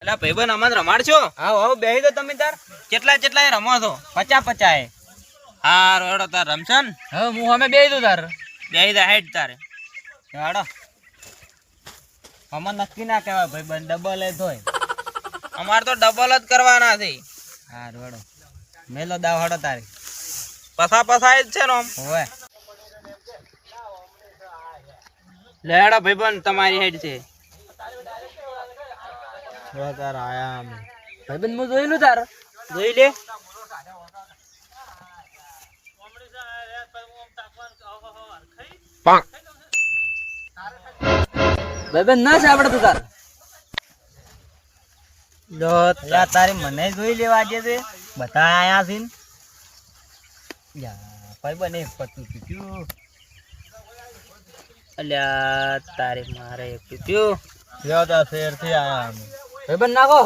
અલા ભાઈબંધ અમન રમાડશો? હા હવે બેહી દો તમે તાર. કેટલા રમો છો? 50-50. હા રોડો તાર રમશન. હવે હું અમે બેહી દઉં તાર. બેહી દા હેડ તારે. હાડો. અમન નક્કી ના કહેવાય ભાઈબંધ, ડબલ એ થોય. અમાર તો ડબલ જ કરવાના છે. હા રોડો. મેલો દાવ હાડો તારે. પસા જ છે ને આમ. હોવે. લેડો ભાઈબંધ તમારી હેડ છે. તાર આયા અમે. ભાઈબંધ હું જોઈ લઉં તાર. જોઈ લે. ભાઈબંધ ના સાંભળે તું તાર. લો તારી મને જોઈ લેવા આજે છે. બધા આયા છે. ભાઈબંધ એક પતું પીટ્યું. અલ્યા તારે મારે પીપ્યું. લ્યો તાર શેર થી આયા અમે. ભાઈબંધ નાખો.